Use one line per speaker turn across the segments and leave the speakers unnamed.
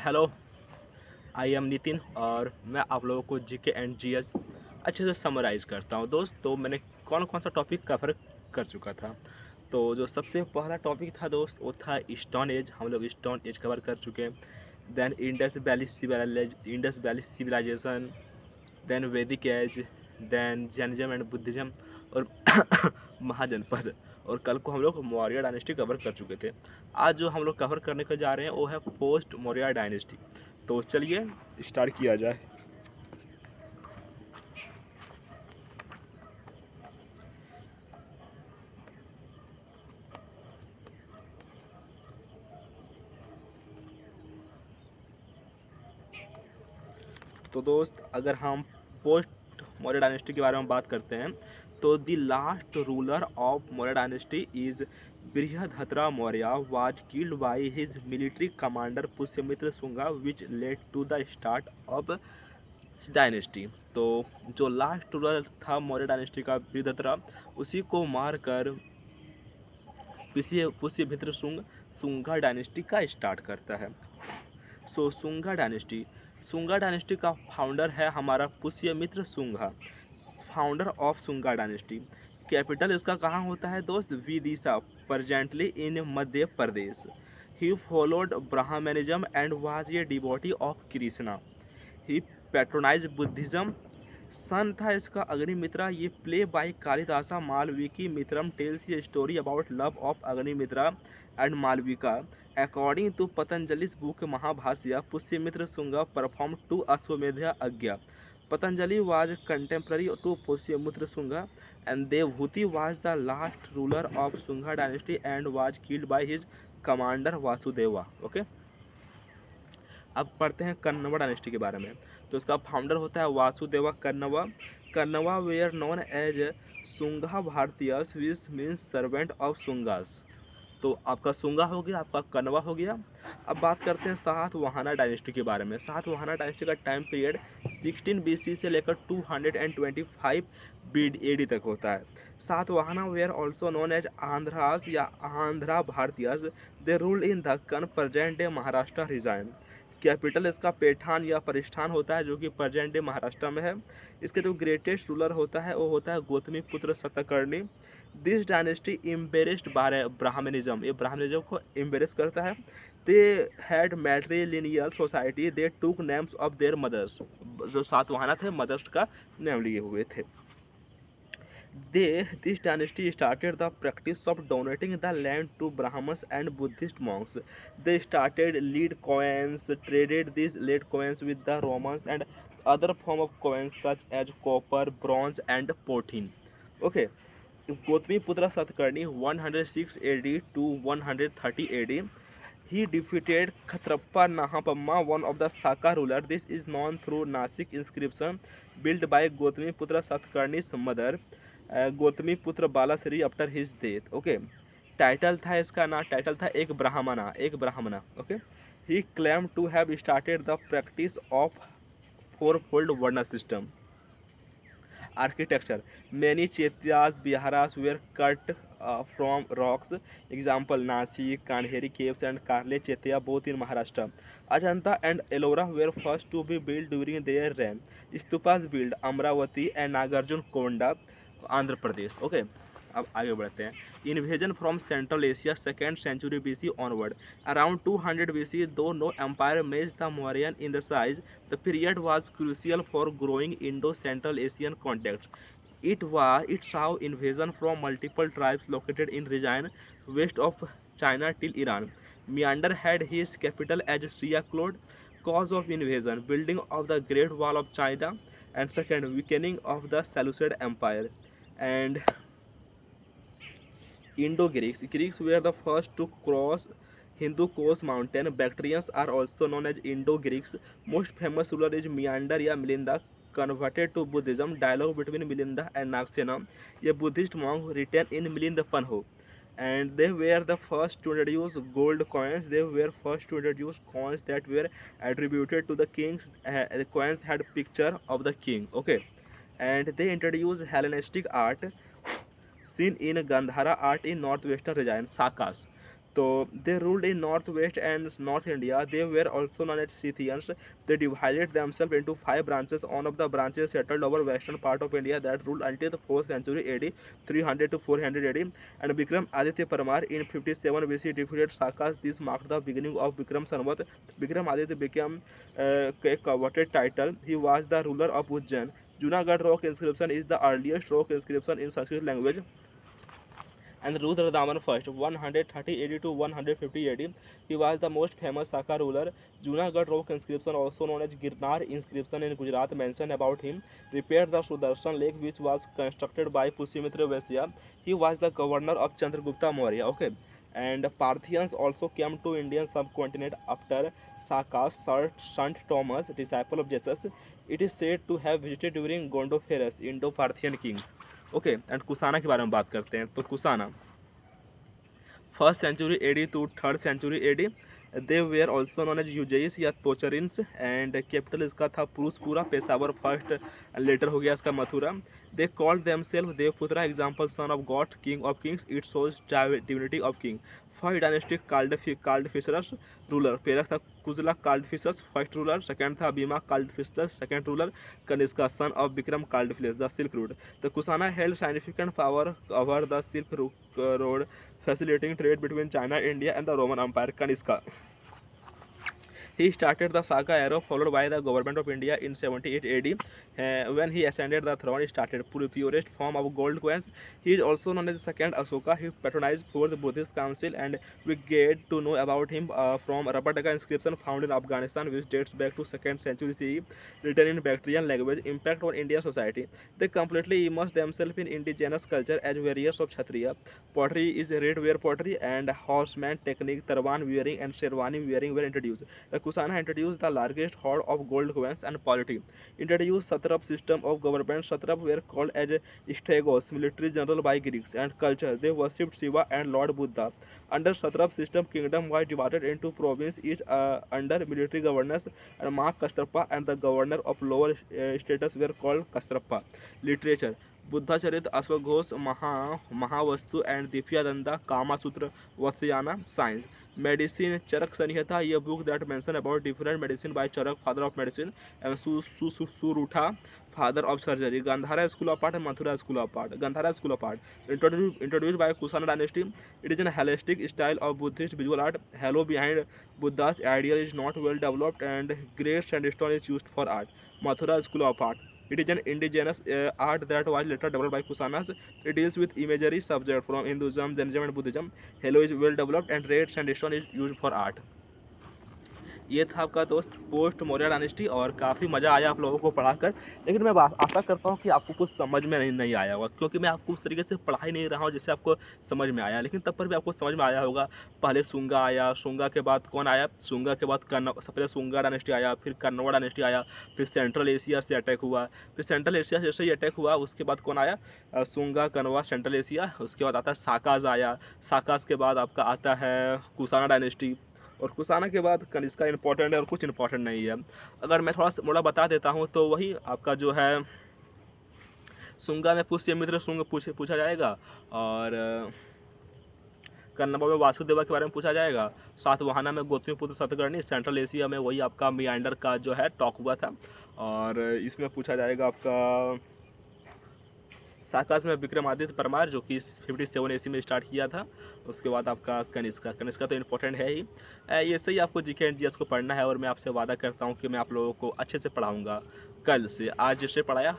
Hello, I am Nitin और मैं आप लोगों को जीके एंड जीएस अच्छे से समराइज़ करता हूँ। दोस्त, तो मैंने कौन कौन सा टॉपिक कवर कर चुका था। तो जो सबसे पहला टॉपिक था दोस्त, वो था स्टोन एज। हम लोग स्टोन एज कवर कर चुके हैं। Then Indus Valley civilisation, then Vedic age, then Jainism and Buddhism और महाजनपद। और कल को हम लोग मौर्य डायनेस्टी कवर कर चुके थे। आज जो हम लोग कवर करने को जा रहे हैं वो है पोस्ट मौर्य डायनेस्टी। तो चलिए स्टार्ट किया जाए। तो दोस्त, अगर हम पोस्ट मौर्य डायनेस्टी के बारे में बात करते हैं तो the last ruler of Maurya dynasty is Brihadratha Maurya was killed by his military commander Pushyamitra Shunga which led to the start of dynasty. तो जो लास्ट रूलर था मौर्य डायनेस्टी का, बृहदहत्र, उसी को मारकर पुष्यमित्र शुंगा डायनेस्टी का स्टार्ट करता है। सो शुंगा डायनेस्टी का फाउंडर है हमारा Pushyamitra Shunga, founder of Shunga dynasty. Capital इसका कहाँ होता है दोस्त? Vidisha, presently in Madhya Pradesh. He followed Brahmanism and was a devotee of Krishna. He patronise Buddhism. Son था इसका अग्निमित्रा। ये play by Kalidasa Malavikagnimitram tells a story about love of Agnimitra and Malavika. According to Patanjali's book Mahabhashya, Pushyamitra Shunga perform to अश्वमेध यज्ञ. Patanjali was contemporary to Pushyamitra Shunga, and Devhuti was the last ruler of Shunga dynasty and was killed by his commander Vasudeva. Okay? अब पढ़ते हैं कन्नवा dynasty के बारे में। तो इसका फाउंडर होता है Vasudeva Kanva. Kanva were known as Shunga Bhrityas which means servant of Shungas. तो आपका शुंगा हो गया, आपका कन्वा हो गया। अब बात करते हैं सातवाहना डायनेस्टी के बारे में। सातवाहना डायनेस्टी का टाइम पीरियड 16 BC से लेकर 225 AD तक होता है। Satavahana were also known as Andhras या Andhra Bhrityas. They ruled in Deccan, present day Maharashtra region. Capital इसका पेठान या परिष्ठान होता है, जो कि प्रेजेंट डे महाराष्ट्र में है। इसके जो ग्रेटेस्ट रूलर होता है वो होता है Gautami Putra Satakarni. This dynasty embraced Brahmanism, ये ब्राह्मणिज्म को एम्बेरेस करता है। दे हैड मैट्रिलिनियल सोसाइटी, दे टूक नेम्स ऑफ देयर मदर्स। जो सातवाहना थे, मदर्स का नाम लिए हुए थे। This dynasty started the practice of donating the land to Brahmins and Buddhist monks. They started lead coins, traded these lead coins with the Romans and other form of coins such as copper, bronze, and porcine. Okay. Gautamiputra Satkarni 106 AD to 130 AD. He defeated Khatrappa Nahapamma, one of the Saka ruler. This is known through Nasik inscription built by Gautamiputra Satkarni's mother, Gautamiputra Balashri after his death. Okay, title था इसका ना, title था एक Brahmana. Okay, he claim to have started the practice of four fold varna system. Architecture, many chaityas viharas were cut from rocks. Example Nasik, Kanheri caves and Karle chaitya both in Maharashtra. Ajanta and Ellora were first to be build during their reign. Stupas build Amaravati and Nagarjuna Konda, Andhra Pradesh. Okay, अब आगे बढ़ते हैं। Invasion from central Asia, 2nd century BC onward. Around 200 BC, दो no empire मेज the Mauryan in the size, the period was crucial for growing Indo-Central Asian contacts. It saw invasion from multiple tribes located in region west of China till Iran. Meander had his capital as Siaklod. Cause of invasion: building of the Great Wall of China, and second, weakening of the Seleucid Empire. And Indo-Greeks. Greeks were the first to cross Hindu Kush mountain. Bactrians are also known as Indo-Greeks. Most famous ruler is Meander या Milinda, converted to Buddhism. Dialogue between Milinda and Nagsena, a Buddhist monk, written in Milindapanho. And they were the first to introduce gold coins. They were first to introduce coins that were attributed to the kings. The coins had picture of the king. Okay, and they introduced Hellenistic art seen in Gandhara art in northwestern region, Sakas. तो they ruled in north west and north India. They were also known as Scythians. They divided themselves into 5 branches. One of the branches settled over western part of India that ruled until the 4th century AD, 300 to 400 AD. And Vikram Aditya Parmar in 57 BC defeated Sakas. This marked the beginning of Vikram Samvat. Vikram Aditya became a coveted title. He was the ruler of Ujjain. Junagadh rock inscription is the earliest rock inscription in Sanskrit language. And Rudradaman first, 130 AD to 150 AD. He was the most famous Saka ruler. Junagadh rock inscription, also known as Girnar inscription in Gujarat, mentioned about him. Repaired the Sudarshan lake, which was constructed by Pushyamitra Vaisya. He was the governor of Chandragupta Maurya. Okay, and Parthians also came to Indian subcontinent after Sakas. Sant Thomas, disciple of Jesus, it is said to have visited during Gondophares, Indo-Parthian kings. Okay and Kushana के बारे में बात करते हैं. तो Kushana 1st century AD to 3rd century AD. They were also known as Yuezhis या Tocharians. And capital इसका था पुरुषपुरा. पेशावर फर्स्ट, लेटर हो गया इसका Mathura. They called themselves Devaputra, example son of god, king of kings. It shows divinity of king. First dynasty Kadphises ruler. पहला था Kujula Kadphises first ruler. Second था Vima Kadphises second ruler. Kanishka son of Vikram Kadphises. The silk route. The Kushana held significant power over the silk road, facilitating trade between China, India and the Roman Empire. Kanishka. He started the Saga era followed by the government of India in 78 AD. When he ascended the throne, he started purest form of gold coins. He is also known as the second Asoka. He patronized for the Buddhist council, and we get to know about him from Rapataka inscription found in Afghanistan, which dates back to 2nd century CE, written in Bactrian language. Impact on Indian society. They completely immersed themselves in indigenous culture as warriors of Kshatriya. Pottery is red ware pottery, and horseman technique, turban wearing and sherwani wearing were introduced. The Kusana introduced the largest hoard of gold coins and polity. Introduced satrap system of government. Satrap were called as stagos, military general by Greeks. And culture, they worshipped Shiva and Lord Buddha. Under satrap system, kingdom was divided into province, each under military governance. And Mahakastrapa and the governor of lower status were called Kastrapa. Literature. Buddhacharita, अश्वघोष, Mahavastu and Divyavadana, Kama Sutra, Vatsyayana. Science. Medicine, Charaka Samhita, ये book that mention about different medicine by Charaka, father of medicine. And Sushruta, father of surgery. Gandhara school of art, Mathura school of art. Gandhara school of art introduced by Kushana dynasty. It is an Hellenistic style of Buddhist visual art. Halo behind Buddha's ideal is not well developed, and great sandstone is used for art. Mathura school of art. It is an indigenous art that was later developed by Kusanas. It deals with imagery subject from Hinduism, Jainism and Buddhism. Hello is well developed and red sandstone is used for art. ये था आपका दोस्त post Maurya dynasty, और काफ़ी मज़ा आया आप लोगों को पढ़ाकर. लेकिन मैं आशा करता हूँ कि आपको कुछ समझ में नहीं आया होगा, क्योंकि मैं आपको उस तरीके से पढ़ा ही नहीं रहा हूँ जिससे आपको समझ में आया. लेकिन तब पर भी आपको समझ में आया होगा. पहले सुंगा आया, सुंगा के बाद कौन आया, सुंगा के बाद सबसे पहले सुंगा डायनेस्टी आया, फिर कन्नौड़ डायनेस्टी आया, फिर सेंट्रल एशिया से अटैक हुआ, फिर सेंट्रल एशिया से जैसे ही अटैक हुआ उसके बाद कौन आया, सुंगा, कन्नौड़, सेंट्रल एशिया. उसके बाद आता है साकाज आया. साकाज के बाद आपका आता है कुसाना डायनेस्टी, और कुसाना के बाद कनिष्का इंपॉर्टेंट है और कुछ इंपॉर्टेंट नहीं है. अगर मैं थोड़ा बता देता हूँ तो वही आपका जो है सुंगा में पुष्यमित्र सुंग पूछा जाएगा, और कन्नौज में वासुदेवा के बारे में पूछा जाएगा. सातवाहना में गौतमीपुत्र सतकर्णी. सेंट्रल एशिया में वही आपका मियांडर का जो है टॉक हुआ था, और इसमें पूछा जाएगा आपका साकाश में विक्रमादित्य परमार जो कि 57 AC में स्टार्ट किया था. उसके बाद आपका कनिष्का तो इम्पोर्टेंट है ही. ये सही आपको जीके एंड जीएस को पढ़ना है, और मैं आपसे वादा करता हूँ कि मैं आप लोगों को अच्छे से पढ़ाऊँगा कल से. आज जैसे पढ़ाया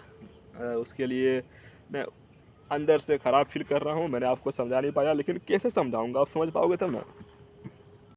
उसके लिए मैं अंदर से ख़राब फील कर रहा हूँ. मैंने आपको समझा नहीं पाया, लेकिन कैसे समझाऊँगा, आप समझ पाओगे तब ना.